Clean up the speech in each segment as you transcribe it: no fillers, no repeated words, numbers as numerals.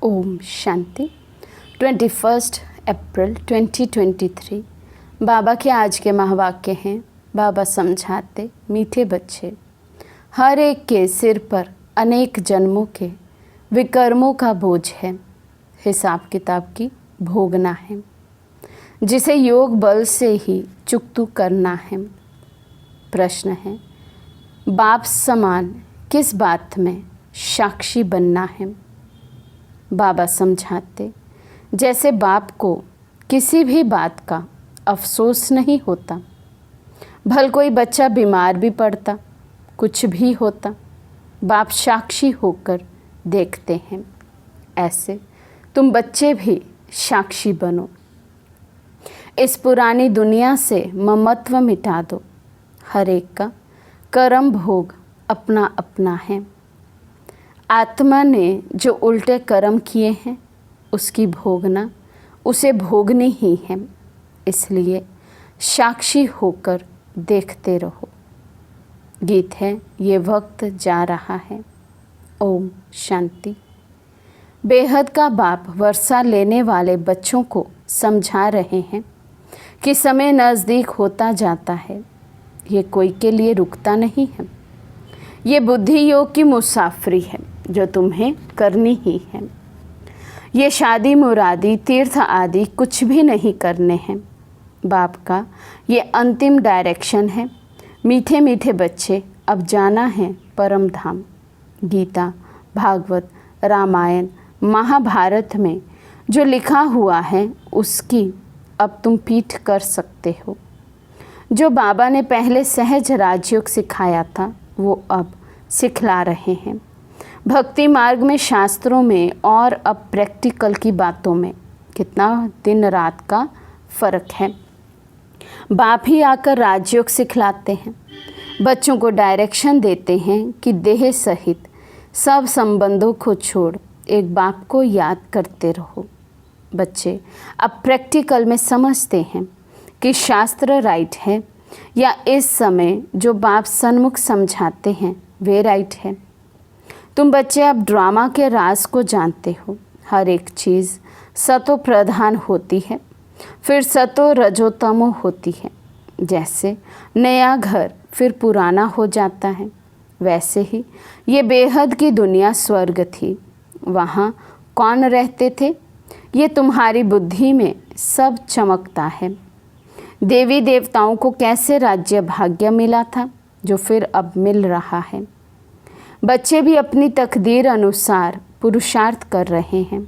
ओम शांति। 21 अप्रैल 2023 बाबा के आज के महावाक्य हैं। बाबा समझाते, मीठे बच्चे, हर एक के सिर पर अनेक जन्मों के विकर्मों का बोझ है, हिसाब किताब की भोगना है, जिसे योग बल से ही चुकतू करना है। प्रश्न है, बाप समान किस बात में साक्षी बनना है? बाबा समझाते, जैसे बाप को किसी भी बात का अफसोस नहीं होता, भल कोई बच्चा बीमार भी पड़ता, कुछ भी होता, बाप साक्षी होकर देखते हैं। ऐसे तुम बच्चे भी साक्षी बनो। इस पुरानी दुनिया से ममत्व मिटा दो। हर एक का कर्म भोग अपना अपना है। आत्मा ने जो उल्टे कर्म किए हैं उसकी भोगना उसे भोगनी ही है। इसलिए साक्षी होकर देखते रहो। गीत है, ये वक्त जा रहा है। ओम शांति। बेहद का बाप वर्षा लेने वाले बच्चों को समझा रहे हैं कि समय नज़दीक होता जाता है। ये कोई के लिए रुकता नहीं है। ये बुद्धि योग की मुसाफरी है जो तुम्हें करनी ही है। ये शादी मुरादी तीर्थ आदि कुछ भी नहीं करने हैं। बाप का ये अंतिम डायरेक्शन है। मीठे मीठे बच्चे, अब जाना है परम धाम। गीता, भागवत, रामायण, महाभारत में जो लिखा हुआ है उसकी अब तुम पीठ कर सकते हो। जो बाबा ने पहले सहज राजयोग सिखाया था वो अब सिखला रहे हैं। भक्ति मार्ग में, शास्त्रों में और अब प्रैक्टिकल की बातों में कितना दिन रात का फ़र्क है। बाप ही आकर राजयोग सिखलाते हैं, बच्चों को डायरेक्शन देते हैं कि देह सहित सब संबंधों को छोड़ एक बाप को याद करते रहो। बच्चे अब प्रैक्टिकल में समझते हैं कि शास्त्र राइट है या इस समय जो बाप सन्मुख समझाते हैं वे राइट है। तुम बच्चे अब ड्रामा के राज को जानते हो। हर एक चीज़ सतो प्रधान होती है, फिर सतो रजोतमो होती है। जैसे नया घर फिर पुराना हो जाता है, वैसे ही ये बेहद की दुनिया स्वर्ग थी। वहाँ कौन रहते थे? ये तुम्हारी बुद्धि में सब चमकता है। देवी देवताओं को कैसे राज्य भाग्य मिला था जो फिर अब मिल रहा है। बच्चे भी अपनी तकदीर अनुसार पुरुषार्थ कर रहे हैं।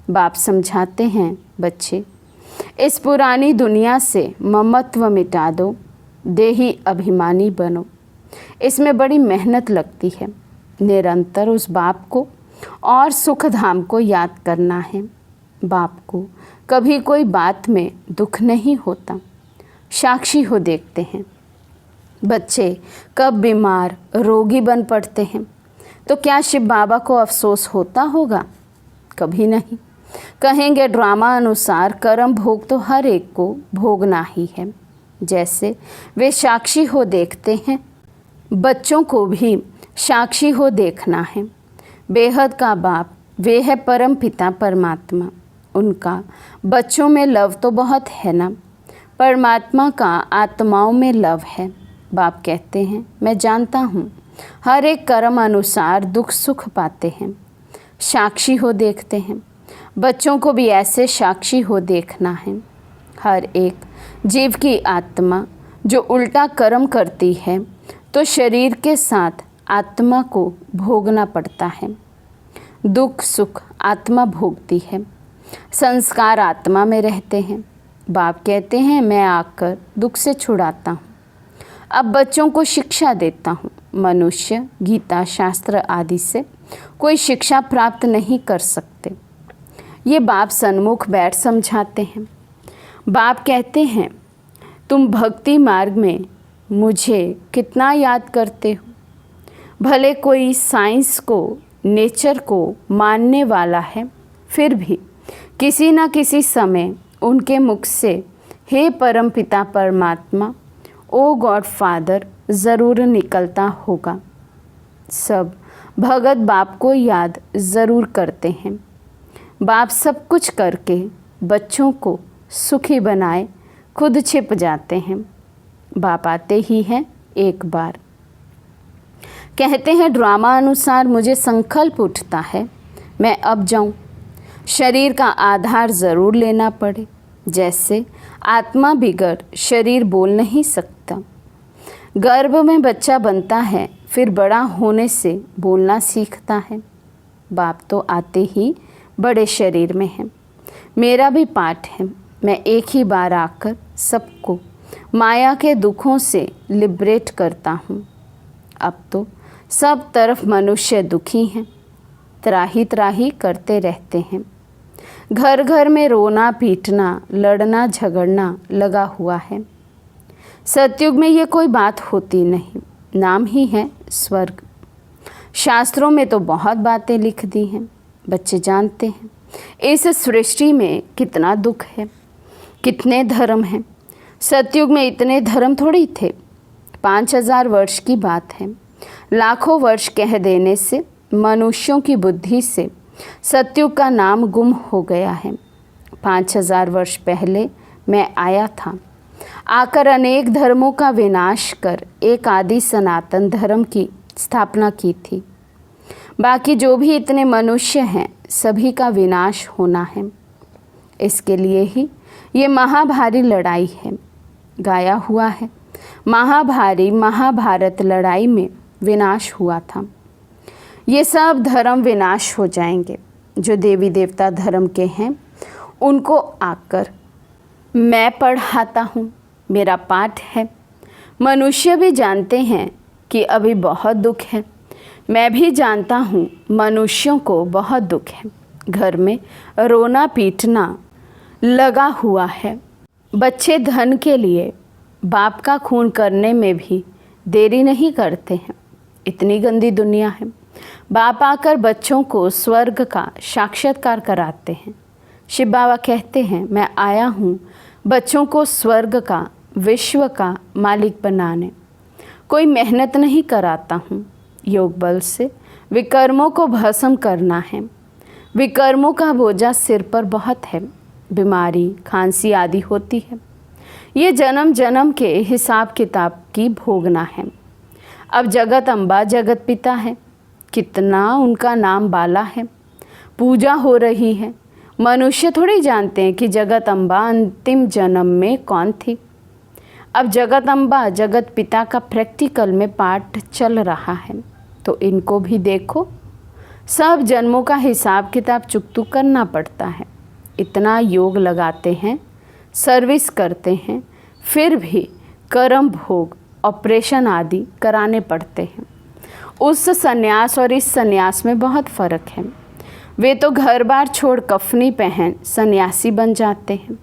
बाप समझाते हैं, बच्चे इस पुरानी दुनिया से ममत्व मिटा दो, देही अभिमानी बनो। इसमें बड़ी मेहनत लगती है। निरंतर उस बाप को और सुख धाम को याद करना है। बाप को कभी कोई बात में दुख नहीं होता। साक्षी हो देखते हैं। बच्चे कब बीमार रोगी बन पड़ते हैं तो क्या शिव बाबा को अफसोस होता होगा? कभी नहीं। कहेंगे ड्रामा अनुसार कर्म भोग तो हर एक को भोगना ही है। जैसे वे साक्षी हो देखते हैं, बच्चों को भी साक्षी हो देखना है। बेहद का बाप वे है परम पिता परमात्मा। उनका बच्चों में लव तो बहुत है ना। परमात्मा का आत्माओं में लव है। बाप कहते हैं, मैं जानता हूँ हर एक कर्म अनुसार दुख सुख पाते हैं। साक्षी हो देखते हैं। बच्चों को भी ऐसे साक्षी हो देखना है। हर एक जीव की आत्मा जो उल्टा कर्म करती है तो शरीर के साथ आत्मा को भोगना पड़ता है। दुख सुख आत्मा भोगती है। संस्कार आत्मा में रहते हैं। बाप कहते हैं, मैं आकर दुख से छुड़ाता हूँ। अब बच्चों को शिक्षा देता हूँ। मनुष्य गीता शास्त्र आदि से कोई शिक्षा प्राप्त नहीं कर सकते। ये बाप सन्मुख बैठ समझाते हैं। बाप कहते हैं, तुम भक्ति मार्ग में मुझे कितना याद करते हो। भले कोई साइंस को, नेचर को मानने वाला है, फिर भी किसी न किसी समय उनके मुख से हे परम पिता परमात्मा, ओ गॉड फादर ज़रूर निकलता होगा। सब भगत बाप को याद ज़रूर करते हैं। बाप सब कुछ करके बच्चों को सुखी बनाए खुद छिप जाते हैं। बाप आते ही हैं एक बार। कहते हैं ड्रामा अनुसार मुझे संकल्प उठता है मैं अब जाऊं। शरीर का आधार ज़रूर लेना पड़े, जैसे आत्मा बिगड़ शरीर बोल नहीं सकता। गर्भ में बच्चा बनता है, फिर बड़ा होने से बोलना सीखता है। बाप तो आते ही बड़े शरीर में हैं। मेरा भी पाठ है, मैं एक ही बार आकर सबको माया के दुखों से लिबरेट करता हूँ। अब तो सब तरफ मनुष्य दुखी हैं, त्राही त्राही करते रहते हैं। घर घर में रोना पीटना, लड़ना झगड़ना लगा हुआ है। सतयुग में ये कोई बात होती नहीं, नाम ही है स्वर्ग। शास्त्रों में तो बहुत बातें लिख दी हैं, बच्चे जानते हैं इस सृष्टि में कितना दुख है, कितने धर्म हैं। सतयुग में इतने धर्म थोड़ी थे। 5000 वर्ष की बात है। लाखों वर्ष कह देने से मनुष्यों की बुद्धि से सतयुग का नाम गुम हो गया है। 5000 वर्ष पहले मैं आया था, आकर अनेक धर्मों का विनाश कर एक आदि सनातन धर्म की स्थापना की थी। बाकी जो भी इतने मनुष्य हैं सभी का विनाश होना है। इसके लिए ही ये महाभारी लड़ाई है। गाया हुआ है महाभारी महाभारत लड़ाई में विनाश हुआ था। ये सब धर्म विनाश हो जाएंगे। जो देवी देवता धर्म के हैं उनको आकर मैं पढ़ाता हूँ, मेरा पाठ है। मनुष्य भी जानते हैं कि अभी बहुत दुख है। मैं भी जानता हूँ मनुष्यों को बहुत दुख है। घर में रोना पीटना लगा हुआ है। बच्चे धन के लिए बाप का खून करने में भी देरी नहीं करते हैं। इतनी गंदी दुनिया है। बाप आकर बच्चों को स्वर्ग का साक्षात्कार कराते हैं। शिव बाबा कहते हैं मैं आया हूँ बच्चों को स्वर्ग का, विश्व का मालिक बनाने। कोई मेहनत नहीं कराता हूँ। योग बल से विकर्मों को भस्म करना है। विकर्मों का बोझा सिर पर बहुत है। बीमारी खांसी आदि होती है। ये जन्म जन्म के हिसाब किताब की भोगना है। अब जगत अम्बा जगत पिता है, कितना उनका नाम बाला है, पूजा हो रही है। मनुष्य थोड़ी जानते हैं कि जगत अम्बा अंतिम जन्म में कौन थी। अब जगत अम्बा जगत पिता का प्रैक्टिकल में पाठ चल रहा है, तो इनको भी देखो। सब जन्मों का हिसाब किताब चुकतू करना पड़ता है। इतना योग लगाते हैं, सर्विस करते हैं, फिर भी कर्म भोग ऑपरेशन आदि कराने पड़ते हैं। उस सन्यास और इस सन्यास में बहुत फ़र्क है। वे तो घर बार छोड़ कफनी पहन सन्यासी बन जाते हैं।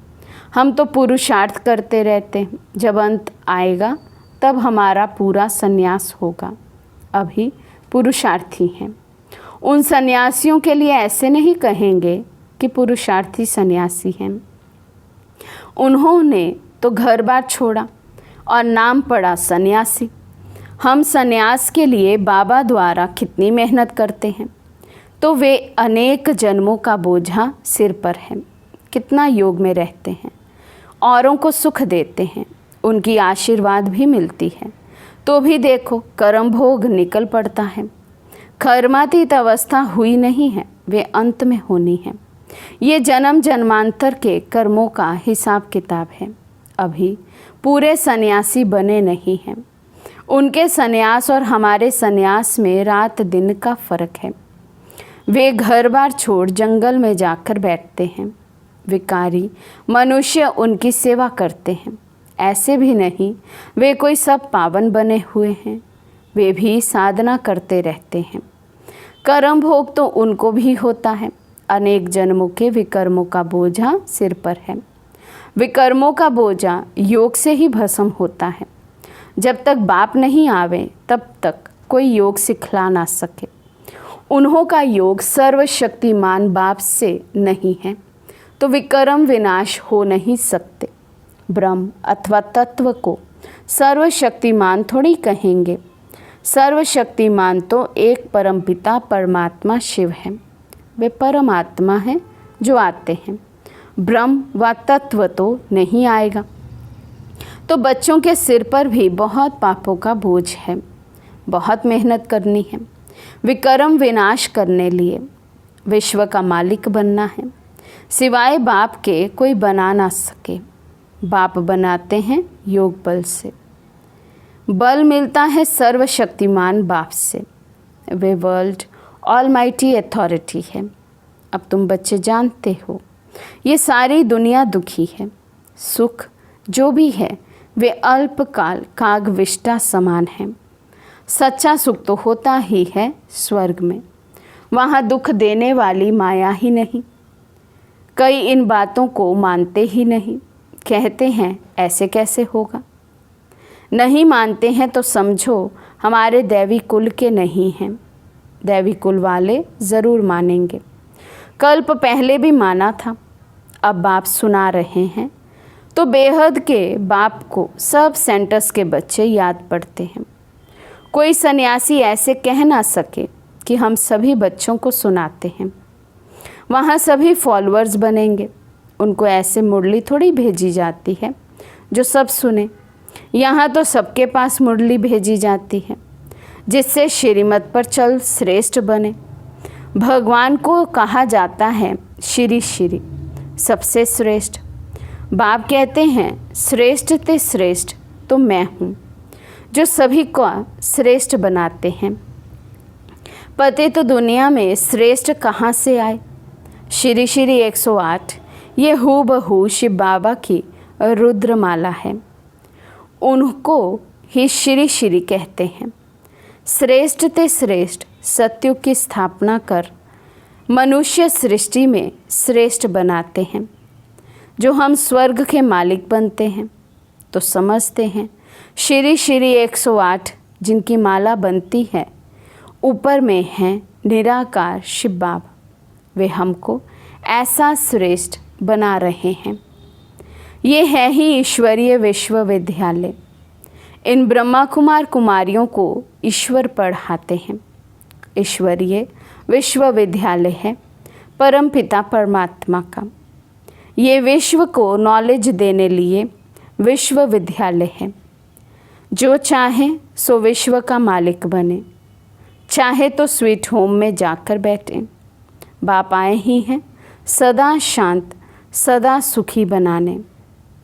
हम तो पुरुषार्थ करते रहते हैं। जब अंत आएगा तब हमारा पूरा सन्यास होगा। अभी पुरुषार्थी हैं। उन सन्यासियों के लिए ऐसे नहीं कहेंगे कि पुरुषार्थी सन्यासी हैं। उन्होंने तो घर बार छोड़ा और नाम पड़ा सन्यासी। हम सन्यास के लिए बाबा द्वारा कितनी मेहनत करते हैं, तो वे अनेक जन्मों का बोझा सिर पर है। कितना योग में रहते हैं, औरों को सुख देते हैं, उनकी आशीर्वाद भी मिलती है। तो भी देखो कर्म भोग निकल पड़ता है। कर्मातीत अवस्था हुई नहीं है, वे अंत में होनी है। ये जन्म जन्मांतर के कर्मों का हिसाब किताब है। अभी पूरे सन्यासी बने नहीं हैं। उनके सन्यास और हमारे सन्यास में रात दिन का फर्क है। वे घर बार छोड़ जंगल में जाकर बैठते हैं। विकारी मनुष्य उनकी सेवा करते हैं। ऐसे भी नहीं वे कोई सब पावन बने हुए हैं। वे भी साधना करते रहते हैं। कर्म भोग तो उनको भी होता है। अनेक जन्मों के विकर्मों का बोझा सिर पर है। विकर्मों का बोझा योग से ही भस्म होता है। जब तक बाप नहीं आवे तब तक कोई योग सिखला ना सके। उन्हों का योग सर्वशक्तिमान बाप से नहीं है, तो विकर्म विनाश हो नहीं सकते। ब्रह्म अथवा तत्व को सर्वशक्तिमान थोड़ी कहेंगे। सर्वशक्तिमान तो एक परमपिता परमात्मा शिव है। वे परमात्मा हैं, जो आते हैं, ब्रह्म व तत्व तो नहीं आएगा। तो बच्चों के सिर पर भी बहुत पापों का बोझ है, बहुत मेहनत करनी है, विकर्म विनाश करने लिए विश्व का मालिक बनना है। सिवाय बाप के कोई बना ना सके। बाप बनाते हैं योग बल से, बल मिलता है सर्वशक्तिमान बाप से। वे वर्ल्ड ऑलमाइटी अथॉरिटी है। अब तुम बच्चे जानते हो ये सारी दुनिया दुखी है। सुख जो भी है वे अल्पकाल कागविष्टा समान है। सच्चा सुख तो होता ही है स्वर्ग में, वहाँ दुख देने वाली माया ही नहीं। कई इन बातों को मानते ही नहीं, कहते हैं ऐसे कैसे होगा। नहीं मानते हैं तो समझो हमारे दैवी कुल के नहीं हैं। दैवी कुल वाले ज़रूर मानेंगे। कल्प पहले भी माना था, अब बाप सुना रहे हैं तो बेहद के बाप को सब सेंटर्स के बच्चे याद पड़ते हैं। कोई सन्यासी ऐसे कह ना सके कि हम सभी बच्चों को सुनाते हैं। वहाँ सभी फॉलोअर्स बनेंगे। उनको ऐसे मुरली थोड़ी भेजी जाती है जो सब सुने। यहाँ तो सबके पास मुरली भेजी जाती है जिससे श्रीमत पर चल श्रेष्ठ बने। भगवान को कहा जाता है श्री श्री, सबसे श्रेष्ठ। बाप कहते हैं श्रेष्ठ ते श्रेष्ठ तो मैं हूँ, जो सभी को श्रेष्ठ बनाते हैं। पते तो दुनिया में श्रेष्ठ कहाँ से आए। श्री श्री 108 ये हूबहू शिव बाबा की रुद्रमाला है। उनको ही श्री श्री कहते हैं। श्रेष्ठ ते श्रेष्ठ सत्युग की स्थापना कर मनुष्य सृष्टि में श्रेष्ठ बनाते हैं। जो हम स्वर्ग के मालिक बनते हैं तो समझते हैं श्री श्री 108 जिनकी माला बनती है ऊपर में हैं निराकार शिव बाबा। वे हमको ऐसा श्रेष्ठ बना रहे हैं। ये है ही ईश्वरीय विश्वविद्यालय। इन ब्रह्मा कुमार कुमारियों को ईश्वर पढ़ाते हैं। ईश्वरीय विश्वविद्यालय है परमपिता परमात्मा का। ये विश्व को नॉलेज देने लिए विश्वविद्यालय है। जो चाहे सो विश्व का मालिक बने, चाहे तो स्वीट होम में जाकर बैठे। बाप आए ही हैं सदा शांत सदा सुखी बनाने।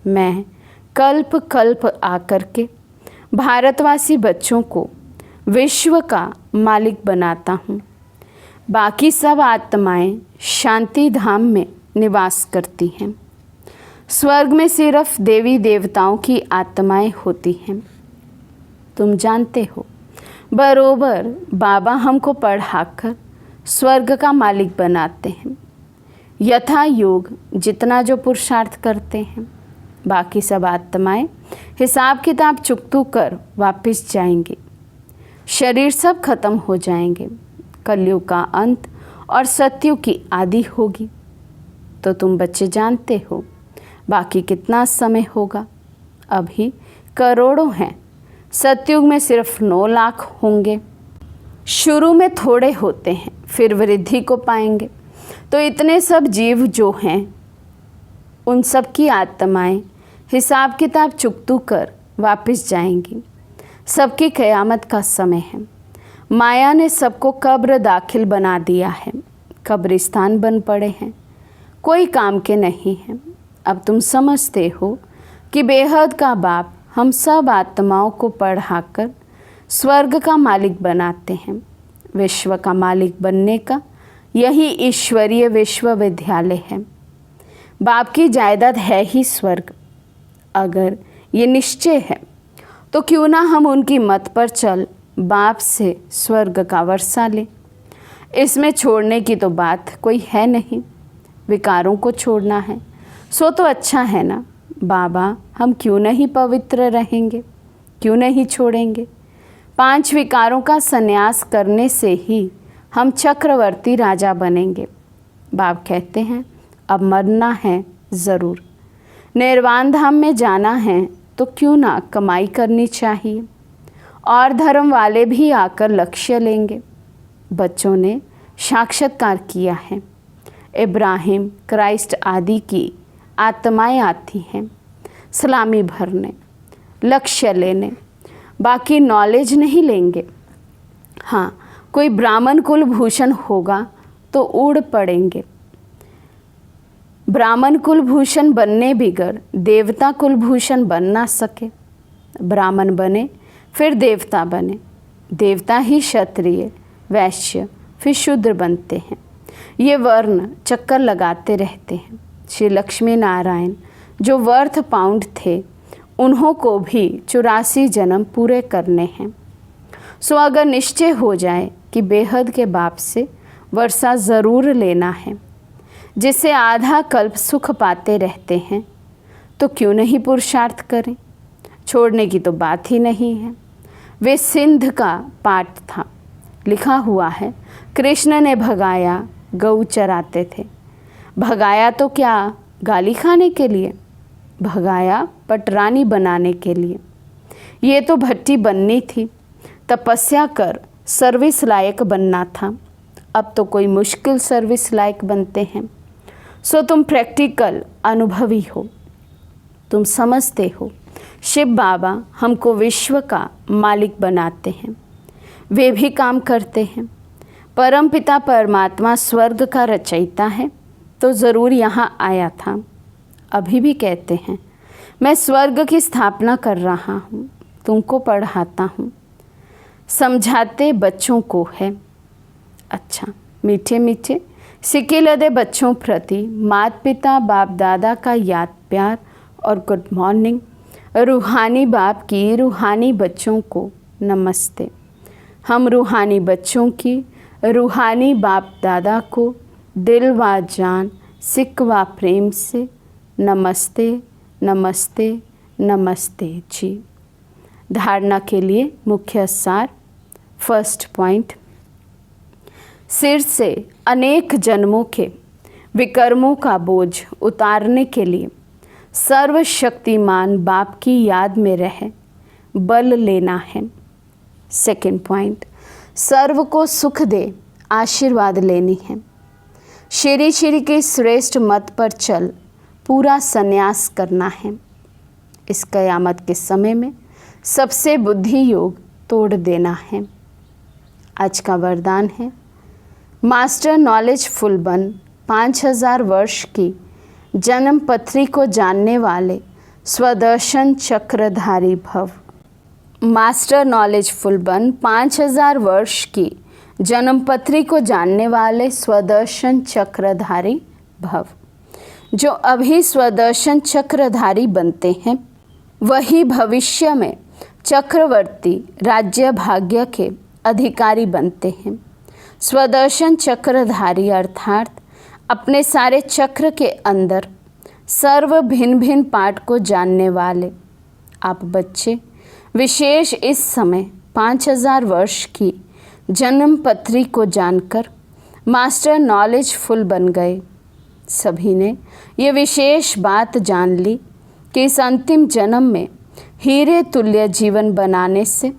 मैं कल्प कल्प आकर के भारतवासी बच्चों को विश्व का मालिक बनाता हूँ। बाकी सब आत्माएं शांति धाम में निवास करती हैं। स्वर्ग में सिर्फ देवी देवताओं की आत्माएं होती हैं। तुम जानते हो बरोबर बाबा हमको पढ़ाकर स्वर्ग का मालिक बनाते हैं। यथा योग जितना जो पुरुषार्थ करते हैं, बाकी सब आत्माएं हिसाब किताब चुकतू कर वापस जाएंगे। शरीर सब खत्म हो जाएंगे। कलयुग का अंत और सतयुग की आदि होगी। तो तुम बच्चे जानते हो बाकी कितना समय होगा। अभी करोड़ों हैं। सतयुग में सिर्फ 9 लाख होंगे। शुरू में थोड़े होते हैं, फिर वृद्धि को पाएंगे। तो इतने सब जीव जो हैं उन सब की आत्माएं हिसाब किताब चुकतू कर वापस जाएंगी। सबकी क़यामत का समय है। माया ने सबको कब्र दाखिल बना दिया है। कब्रिस्तान बन पड़े हैं, कोई काम के नहीं हैं। अब तुम समझते हो कि बेहद का बाप हम सब आत्माओं को पढ़ाकर स्वर्ग का मालिक बनाते हैं। विश्व का मालिक बनने का यही ईश्वरीय विश्वविद्यालय है। बाप की जायदाद है ही स्वर्ग। अगर ये निश्चय है तो क्यों ना हम उनकी मत पर चल बाप से स्वर्ग का वर्षा लें। इसमें छोड़ने की तो बात कोई है नहीं। विकारों को छोड़ना है सो तो अच्छा है ना। बाबा हम क्यों नहीं पवित्र रहेंगे, क्यों नहीं छोड़ेंगे। 5 विकारों का संन्यास करने से ही हम चक्रवर्ती राजा बनेंगे। बाप कहते हैं अब मरना है ज़रूर। निर्वाण धाम में जाना है तो क्यों ना कमाई करनी चाहिए। और धर्म वाले भी आकर लक्ष्य लेंगे। बच्चों ने साक्षात्कार किया है। इब्राहिम, क्राइस्ट आदि की आत्माएं आती हैं सलामी भरने, लक्ष्य लेने, बाकी नॉलेज नहीं लेंगे। हाँ, कोई ब्राह्मण कुलभूषण होगा तो उड़ पड़ेंगे। ब्राह्मण कुलभूषण बनने बिगर देवता कुलभूषण बन ना सके। ब्राह्मण बने फिर देवता बने, देवता ही क्षत्रिय, वैश्य, फिर शूद्र बनते हैं। ये वर्ण चक्कर लगाते रहते हैं। श्री लक्ष्मी नारायण जो वर्थ पाउंड थे, उन्हों को भी 84 जन्म पूरे करने हैं। सो अगर निश्चय हो जाए कि बेहद के बाप से वर्षा ज़रूर लेना है, जिससे आधा कल्प सुख पाते रहते हैं, तो क्यों नहीं पुरुषार्थ करें। छोड़ने की तो बात ही नहीं है। वे सिंध का पाठ था, लिखा हुआ है, कृष्ण ने भगाया गऊ चराते थे। भगाया तो क्या गाली खाने के लिए, भगाया पटरानी बनाने के लिए। ये तो भट्टी बननी थी, तपस्या कर सर्विस लायक बनना था। अब तो कोई मुश्किल सर्विस लायक बनते हैं। सो तुम प्रैक्टिकल अनुभवी हो, तुम समझते हो शिव बाबा हमको विश्व का मालिक बनाते हैं। वे भी काम करते हैं। परमपिता परमात्मा स्वर्ग का रचयिता है तो ज़रूर यहाँ आया था। अभी भी कहते हैं, मैं स्वर्ग की स्थापना कर रहा हूँ, तुमको पढ़ाता हूँ। समझाते बच्चों को है। अच्छा, मीठे मीठे सिक्के लदे बच्चों प्रति माता पिता बाप दादा का याद प्यार और गुड मॉर्निंग। रूहानी बाप की रूहानी बच्चों को नमस्ते। हम रूहानी बच्चों की रूहानी बाप दादा को दिल व जान सिक व प्रेम से नमस्ते नमस्ते नमस्ते जी। धारणा के लिए मुख्य सार। फर्स्ट पॉइंट, सिर से अनेक जन्मों के विकर्मों का बोझ उतारने के लिए सर्वशक्तिमान बाप की याद में रह बल लेना है। सेकंड पॉइंट, सर्व को सुख दे आशीर्वाद लेनी है। श्री श्री के श्रेष्ठ मत पर चल पूरा संन्यास करना है। इस कयामत के समय में सबसे बुद्धि योग तोड़ देना है। आज का वरदान है, मास्टर नॉलेजफुल बन 5000 वर्ष की जन्म पत्री को जानने वाले स्वदर्शन चक्रधारी भव। मास्टर नॉलेजफुल बन 5000 वर्ष की जन्म पत्री को जानने वाले स्वदर्शन चक्रधारी भव। जो अभी स्वदर्शन चक्रधारी बनते हैं, वही भविष्य में चक्रवर्ती राज्य भाग्य के अधिकारी बनते हैं। स्वदर्शन चक्रधारी अर्थात अपने सारे चक्र के अंदर सर्व भिन्न भिन्न पाठ को जानने वाले आप बच्चे विशेष इस समय 5000 वर्ष की जन्म पत्री को जानकर मास्टर नॉलेजफुल बन गए। सभी ने ये विशेष बात जान ली कि इस अंतिम जन्म में हीरे तुल्य जीवन बनाने से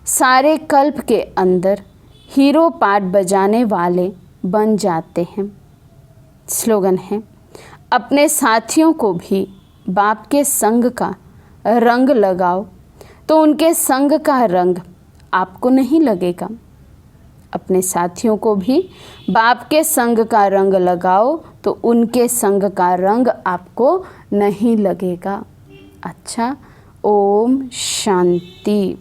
सारे कल्प के अंदर हीरो पाठ बजाने वाले बन जाते हैं। स्लोगन है, अपने साथियों को भी बाप के संग का रंग लगाओ तो उनके संग का रंग आपको नहीं लगेगा। अपने साथियों को भी बाप के संग का रंग लगाओ तो उनके संग का रंग आपको नहीं लगेगा। अच्छा, ओम शांति।